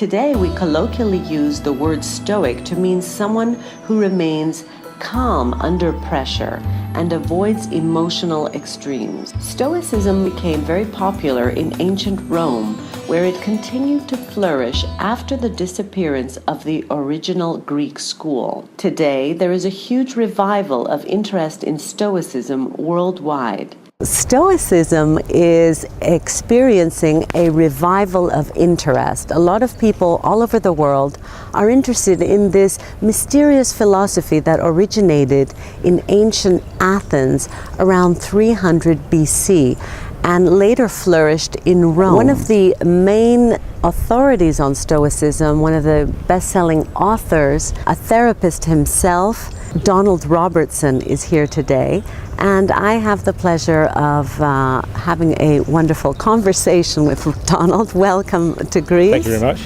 Today, we colloquially use the word Stoic to mean someone who remains calm under pressure and avoids emotional extremes. Stoicism became very popular in ancient Rome, where it continued to flourish after the disappearance of the original Greek school. Today, there is a huge revival of interest in Stoicism worldwide. Stoicism is experiencing a revival of interest. A lot of people all over the world are interested in this mysterious philosophy that originated in ancient Athens around 300 BC and later flourished in Rome. One of the main authorities on Stoicism, one of the best-selling authors, a therapist himself, Donald Robertson, is here today, and I have the pleasure of having a wonderful conversation with Donald. Welcome to Greece. Thank you very much.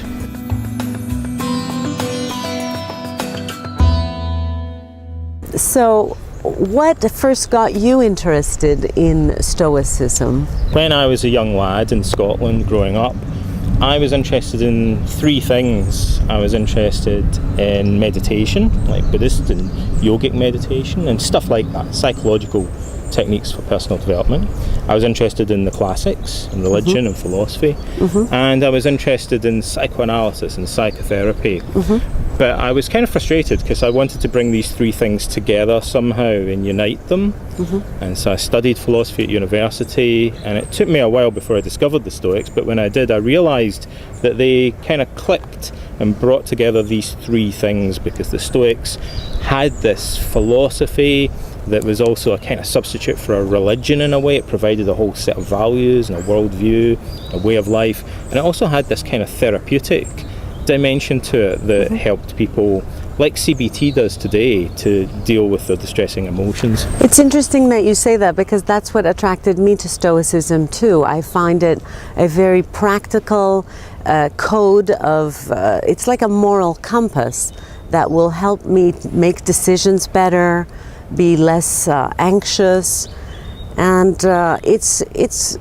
So, what first got you interested in Stoicism? When I was a young lad in Scotland growing up, I was interested in three things. I was interested in meditation, like Buddhist and yogic meditation and stuff like that, psychological techniques for personal development. I was interested in the classics, in religion and philosophy, and I was interested in psychoanalysis and psychotherapy. But I was kind of frustrated because I wanted to bring these three things together somehow and unite them. And so I studied philosophy at university, and it took me a while before I discovered the Stoics, but when I did, I realised that they kind of clicked and brought together these three things, because the Stoics had this philosophy that was also a kind of substitute for a religion in a way. It provided a whole set of values and a worldview, a way of life, and it also had this kind of therapeutic dimension to it that helped people, like CBT does today, to deal with their distressing emotions. It's interesting that you say that, because that's what attracted me to Stoicism too. I find it a very practical code of, it's like a moral compass that will help me make decisions better, be less anxious, and it's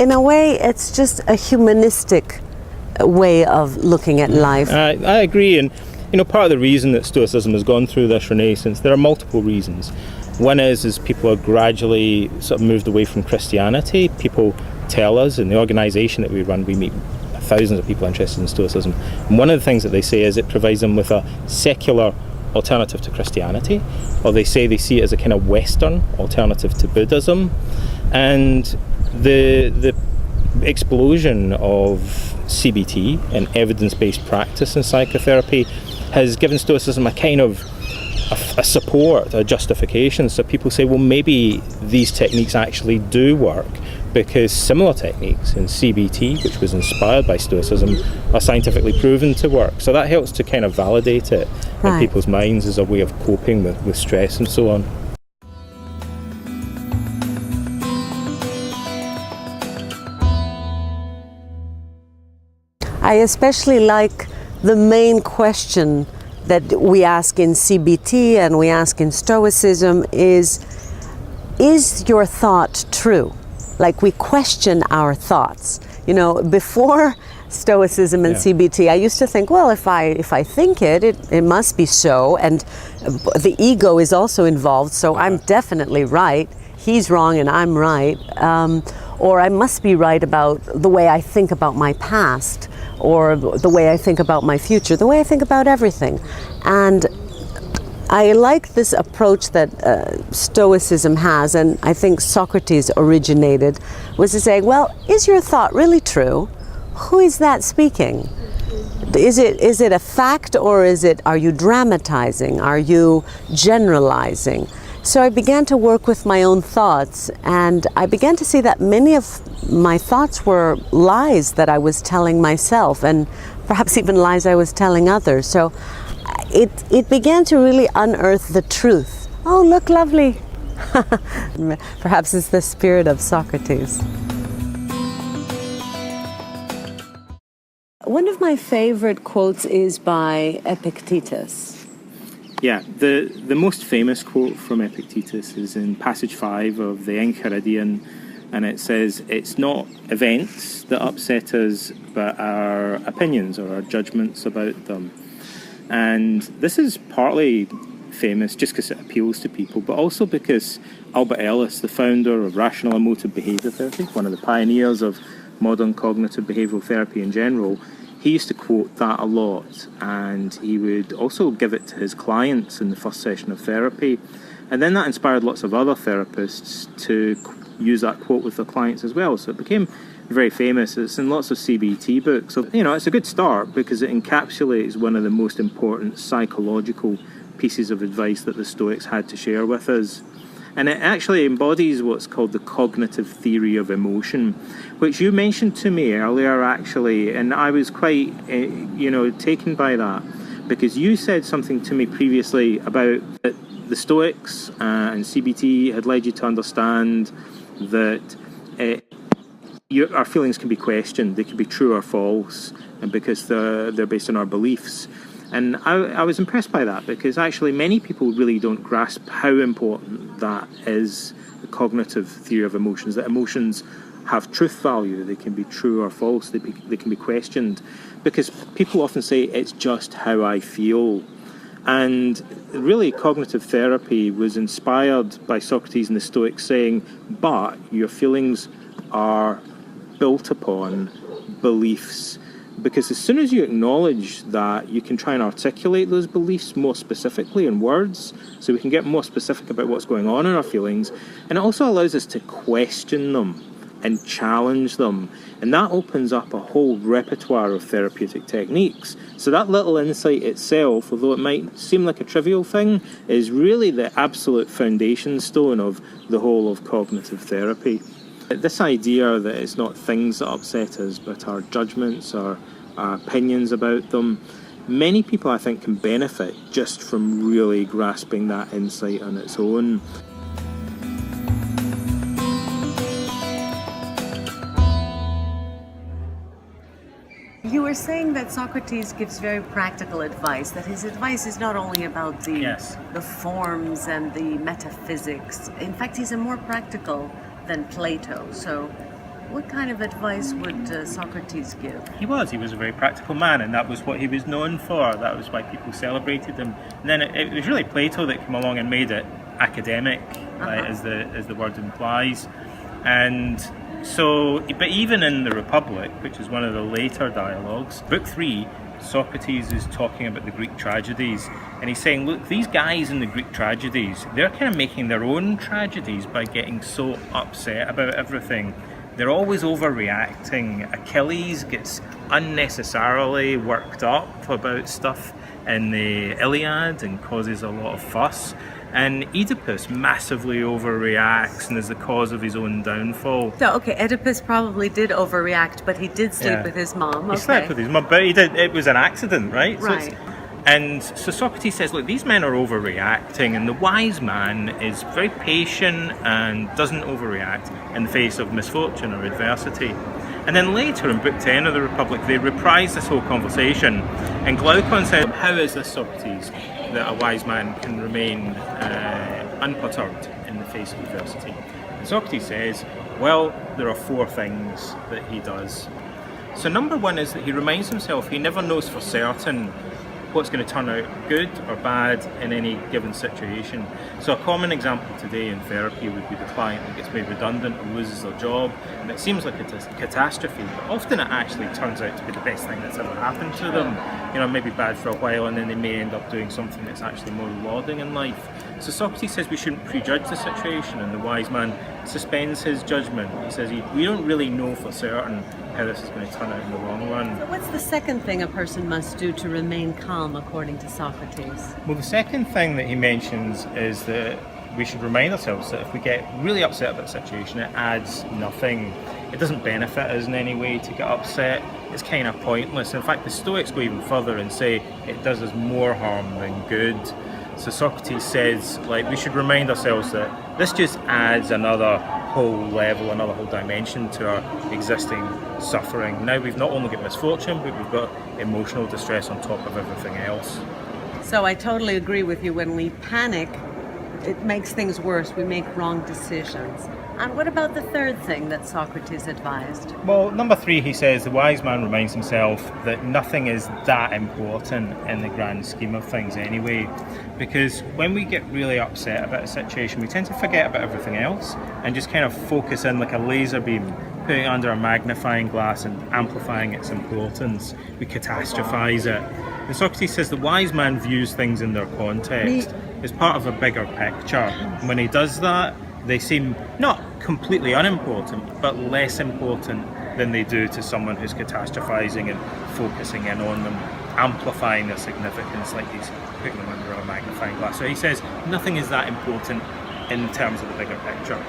in a way, it's just a humanistic way of looking at life. I agree, and part of the reason that Stoicism has gone through this renaissance, there are multiple reasons. One is people are gradually sort of moved away from Christianity. People tell us, in the organisation that we run, we meet thousands of people interested in Stoicism, and one of the things that they say is it provides them with a secular alternative to Christianity, or they say they see it as a kind of Western alternative to Buddhism. And the explosion of CBT and evidence-based practice in psychotherapy has given Stoicism a kind of a support, a justification. So people say, well, maybe these techniques actually do work, because similar techniques in CBT, which was inspired by Stoicism, are scientifically proven to work. So that helps to kind of validate it in people's minds as a way of coping with stress and so on. I especially like the main question that we ask in CBT and we ask in Stoicism is your thought true? Like, we question our thoughts. Before Stoicism and CBT, I used to think, well, if I think it must be so, and the ego is also involved, so I'm definitely right, he's wrong and I'm right, or I must be right about the way I think about my past, or the way I think about my future, the way I think about everything. And I like this approach that Stoicism has, and I think Socrates originated, was to say, well, is your thought really true? Who is that speaking? Is it a fact, or are you dramatizing? Are you generalizing? So I began to work with my own thoughts, and I began to see that many of my thoughts were lies that I was telling myself, and perhaps even lies I was telling others. So it began to really unearth the truth. Oh, look, lovely. Perhaps it's the spirit of Socrates. One of my favorite quotes is by Epictetus. Yeah, the most famous quote from Epictetus is in passage 5 of the Enchiridion, And it says it's not events that upset us, but our opinions or our judgments about them. And this is partly famous just because it appeals to people, but also because Albert Ellis, the founder of rational emotive behaviour therapy, one of the pioneers of modern cognitive behavioural therapy in general, he used to quote that a lot, and he would also give it to his clients in the first session of therapy. And then that inspired lots of other therapists to use that quote with their clients as well. So it became very famous. It's in lots of CBT books. So, it's a good start because it encapsulates one of the most important psychological pieces of advice that the Stoics had to share with us. And it actually embodies what's called the cognitive theory of emotion, which you mentioned to me earlier, actually, and I was quite, taken by that, because you said something to me previously about that the Stoics and CBT had led you to understand that our feelings can be questioned, they can be true or false, and because they're based on our beliefs. And I was impressed by that, because actually many people really don't grasp how important that is, the cognitive theory of emotions, that emotions have truth value, they can be true or false, they can be questioned, because people often say it's just how I feel. And really cognitive therapy was inspired by Socrates and the Stoics saying, but your feelings are built upon beliefs. Because as soon as you acknowledge that, you can try and articulate those beliefs more specifically in words, so we can get more specific about what's going on in our feelings. And it also allows us to question them and challenge them. And that opens up a whole repertoire of therapeutic techniques. So that little insight itself, although it might seem like a trivial thing, is really the absolute foundation stone of the whole of cognitive therapy. This idea that it's not things that upset us, but our judgments, our opinions about them, many people, I think, can benefit just from really grasping that insight on its own. You were saying that Socrates gives very practical advice, that his advice is not only about the forms and the metaphysics. In fact, he's more practical than Plato. So what kind of advice would Socrates give? He was a very practical man, and that was what he was known for. That was why people celebrated him. And then it was really Plato that came along and made it academic, right, as the word implies. And so, but even in the Republic, which is one of the later dialogues, Book 3, Socrates is talking about the Greek tragedies, and he's saying, look, these guys in the Greek tragedies, they're kind of making their own tragedies by getting so upset about everything. They're always overreacting. Achilles gets unnecessarily worked up about stuff in the Iliad and causes a lot of fuss. And Oedipus massively overreacts and is the cause of his own downfall. So, okay, Oedipus probably did overreact, but he did sleep with his mom. He slept with his mom, but it was an accident, right? Right. So Socrates says, look, these men are overreacting, and the wise man is very patient and doesn't overreact in the face of misfortune or adversity. And then later in Book 10 of the Republic, they reprise this whole conversation, and Glaucon said, how is this, Socrates, that a wise man can remain unperturbed in the face of adversity? And Socrates says, well, there are 4 things that he does. So number 1 is that he reminds himself he never knows for certain what's going to turn out good or bad in any given situation. So a common example today in therapy would be the client that gets made redundant or loses their job, and it seems like a catastrophe, but often it actually turns out to be the best thing that's ever happened to them. Maybe bad for a while, and then they may end up doing something that's actually more rewarding in life. So Socrates says we shouldn't prejudge the situation, and the wise man suspends his judgment. He says we don't really know for certain how this is going to turn out in the long run. So what's the second thing a person must do to remain calm, according to Socrates? Well, the second thing that he mentions is that we should remind ourselves that if we get really upset about a situation, it adds nothing. It doesn't benefit us in any way to get upset. It's kind of pointless. In fact, the Stoics go even further and say it does us more harm than good. So Socrates says, we should remind ourselves that this just adds another whole level, another whole dimension to our existing suffering. Now we've not only got misfortune, but we've got emotional distress on top of everything else. So I totally agree with you. When we panic, it makes things worse. We make wrong decisions. And what about the third thing that Socrates advised? Well, number 3, he says, the wise man reminds himself that nothing is that important in the grand scheme of things anyway. Because when we get really upset about a situation, we tend to forget about everything else and just kind of focus in like a laser beam, putting it under a magnifying glass and amplifying its importance. We catastrophize it. And Socrates says the wise man views things in their context as part of a bigger picture. And when he does that, they seem not completely unimportant, but less important than they do to someone who's catastrophizing and focusing in on them, amplifying their significance like he's putting them under a magnifying glass. So he says nothing is that important in terms of the bigger picture.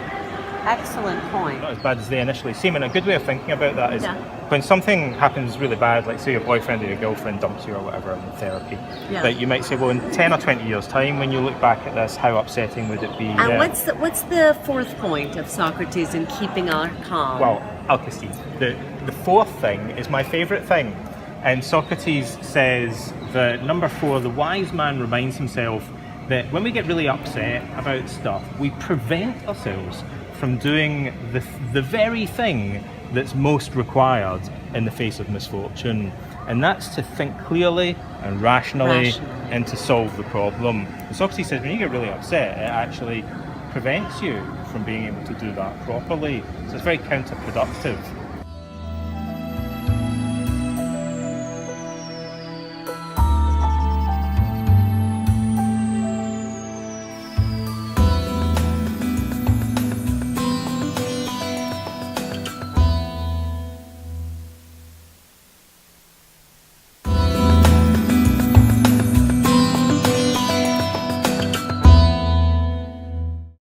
Excellent point. Not as bad as they initially seem, and a good way of thinking about that is when something happens really bad, like say your boyfriend or your girlfriend dumps you or whatever in therapy, that you might say, well, in 10 or 20 years' time, when you look back at this, how upsetting would it be? And what's the fourth point of Socrates in keeping our calm? Well, Alkistis. The fourth thing is my favourite thing, and Socrates says that number 4, the wise man reminds himself that when we get really upset about stuff, we prevent ourselves from doing the very thing that's most required in the face of misfortune, and that's to think clearly and rationally and to solve the problem. And Socrates says when you get really upset, it actually prevents you from being able to do that properly, so it's very counterproductive.